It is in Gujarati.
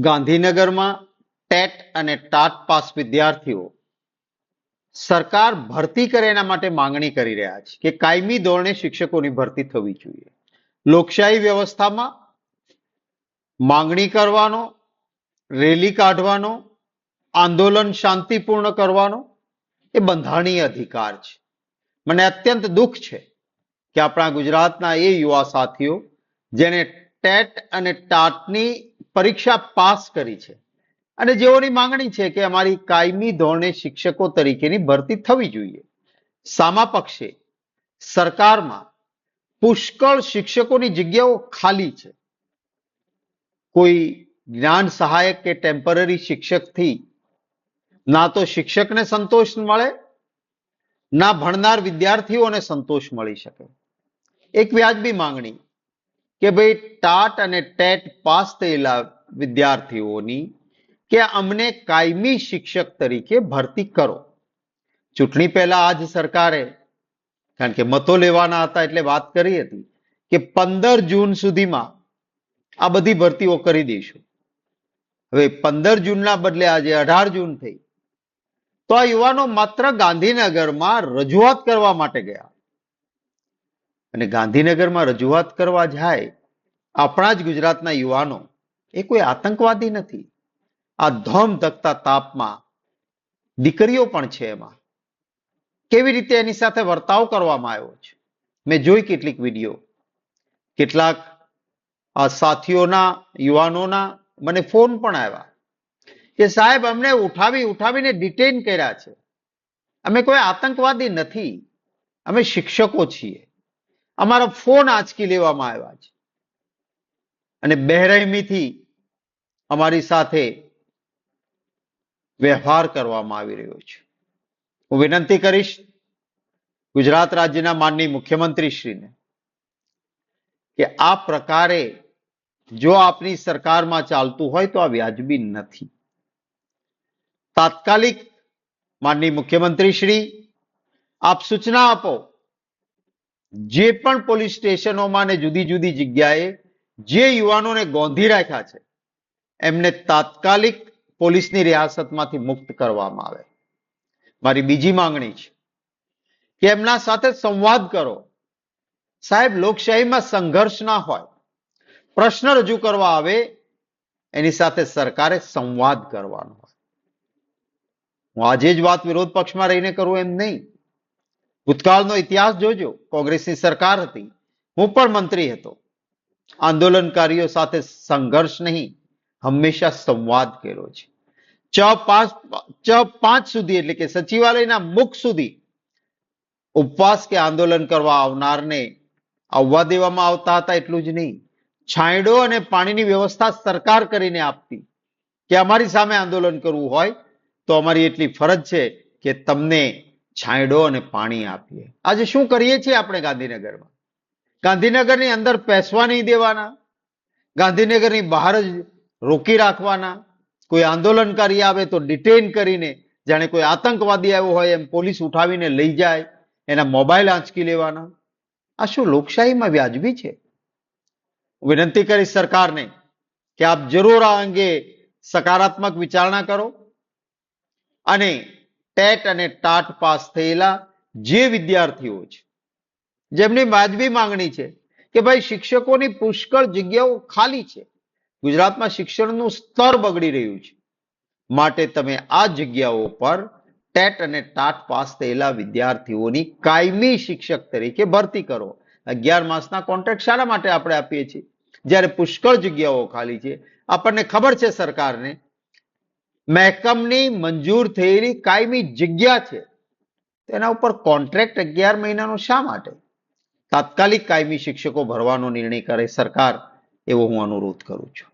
ગાંધીનગરમાં ટેટ અને ટાટ પાસ વિદ્યાર્થીઓ સરકાર ભરતી કરે એના માટે માંગણી કરી રહ્યા છે કે કાયમી ધોરણે શિક્ષકોની ભરતી થવી જોઈએ. લોકશાહી વ્યવસ્થામાં માંગણી કરવાનો, રેલી કાઢવાનો, આંદોલન શાંતિપૂર્ણ કરવાનો એ બંધારણીય અધિકાર છે. મને અત્યંત દુઃખ છે કે આપણા ગુજરાતના એ યુવા સાથીઓ જેને ટેટ અને ટાટની પરીક્ષા પાસ કરી છે અને જેઓની માંગણી છે કે અમારી કાયમી ધોરણે શિક્ષકો તરીકેની ભરતી થવી જોઈએ, સામા પક્ષે સરકારમાં પુષ્કળ શિક્ષકોની જગ્યાઓ ખાલી છે. કોઈ જ્ઞાન સહાયક કે ટેમ્પરરી શિક્ષકથી ના તો શિક્ષકને સંતોષ મળે, ના ભણનાર વિદ્યાર્થીઓને સંતોષ મળી શકે. એક વ્યાજબી માંગણી કે ભાઈ ટાટ અને ટેટ પાસ થયેલા વિદ્યાર્થીઓની કે અમને કાયમી શિક્ષક તરીકે ભરતી કરો. ચૂંટણી પહેલા આજ સરકારે, કારણ કે મતો લેવાના હતા એટલે વાત કરી હતી કે 15 જૂન સુધીમાં આ બધી ભરતીઓ કરી દઈશું. હવે 15 જૂનના બદલે આજે 18 જૂન થઈ, તો આ યુવાનો માત્ર ગાંધીનગરમાં રજૂઆત કરવા માટે ગયા. અને ગાંધીનગરમાં રજૂઆત કરવા જાય આપણા જ ગુજરાતના યુવાનો, એ કોઈ આતંકવાદી નથી. આ ધોમ ધકતા તાપમાં દીકરીઓ પણ છે. એમાં કેવી રીતે એની સાથે વર્તાવ કરવામાં આવ્યો છે મેં જોઈ કેટલીક વિડીયો. કેટલાક આ સાથીઓના, યુવાનોના મને ફોન પણ આવ્યા કે સાહેબ અમને ઉઠાવીને ડિટેન કર્યા છે. અમે કોઈ આતંકવાદી નથી, અમે શિક્ષકો છીએ. અમારા ફોન આંચકી લેવામાં આવ્યા છે અને બેરહેમીથી અમારી સાથે વ્યવહાર કરવામાં આવી રહ્યો છે. હું વિનંતી કરીશ ગુજરાત રાજ્યના માનનીય મુખ્યમંત્રીશ્રીને કે આ પ્રકારે જો આપની સરકારમાં ચાલતું હોય તો આ વ્યાજબી નથી. તાત્કાલિક માનનીય મુખ્યમંત્રીશ્રી આપ સૂચના આપો, જે પણ પોલીસ સ્ટેશનોમાં ને જુદી જુદી જગ્યાએ જે યુવાનોને ગોંધી રાખ્યા છે એમને તાત્કાલિક પોલીસની રિયાસતમાંથી મુક્ત કરવામાં આવે. મારી બીજી માંગણી છે કે એમના સાથે સંવાદ કરો. સાહેબ, લોકશાહીમાં સંઘર્ષ ના હોય, પ્રશ્ન રજૂ કરવા આવે એની સાથે સરકારે સંવાદ કરવાનો હોય. હું આજે જ વાત વિરોધ પક્ષમાં રહીને કરું એમ નહીં. ભૂતકાળનો ઇતિહાસ જોજો. કોંગ્રેસની સરકાર હતી, હું પણ મંત્રી હતો. આંદોલનકારીઓ સાથે સંઘર્ષ નહીં, હંમેશા સંવાદ કર્યો છે. ચ5 સુધી એટલે કે સચિવાલયના મુખ સુધી ઉપવાસ કે આંદોલન કરવા આવનારને આવવા દેવામાં આવતા હતા. એટલું જ નહીં, છાંયડો અને પાણીની વ્યવસ્થા સરકાર કરીને આપતી કે અમારી સામે આંદોલન કરવું હોય તો અમારી એટલી ફરજ છે કે તમને છાંયડો અને પાણી આપીએ. આજે શું કરીએ છીએ આપણે ગાંધીનગરમાં? ગાંધીનગરની અંદર પેસવા નહીં દેવાના, ગાંધીનગરની બહાર જ રોકી રાખવાના. કોઈ આંદોલનકારી આવે તો ડિટેન કરીને જાણે કોઈ આતંકવાદી આવ્યો હોય એમ પોલીસ ઉઠાવીને લઈ જાય, એના મોબાઈલ આંચકી લેવાના. આ શું લોકશાહીમાં વ્યાજબી છે? વિનંતી કરીશ સરકારને કે આપ જરૂર આ અંગે સકારાત્મક વિચારણા કરો અને ટેટ અને ટાટ પાસ થયેલા જે વિદ્યાર્થીઓ છે જેમની વાજબી માંગણી છે કે ભાઈ શિક્ષકોની પુષ્કળ જગ્યાઓ ખાલી છે, ગુજરાતમાં શિક્ષણનું સ્તર બગડી રહ્યું છે, માટે તમે આ જગ્યાઓ પર ટેટ અને ટાટ પાસ થયેલા વિદ્યાર્થીઓની કાયમી શિક્ષક તરીકે ભરતી કરો. 11 માસના કોન્ટ્રાક્ટ શાના માટે આપણે આપીએ છીએ જ્યારે પુષ્કળ જગ્યાઓ ખાલી છે? આપણને ખબર છે સરકારને મહેકમની મંજૂર થયેલી કાયમી જગ્યા છે, તેના ઉપર કોન્ટ્રાક્ટ 11 મહિનાનો શા માટે? તાત્કાલિક કાયમી શિક્ષકો ભરવાનો નિર્ણય કરે સરકાર, એવો હું અનુરોધ કરું છું.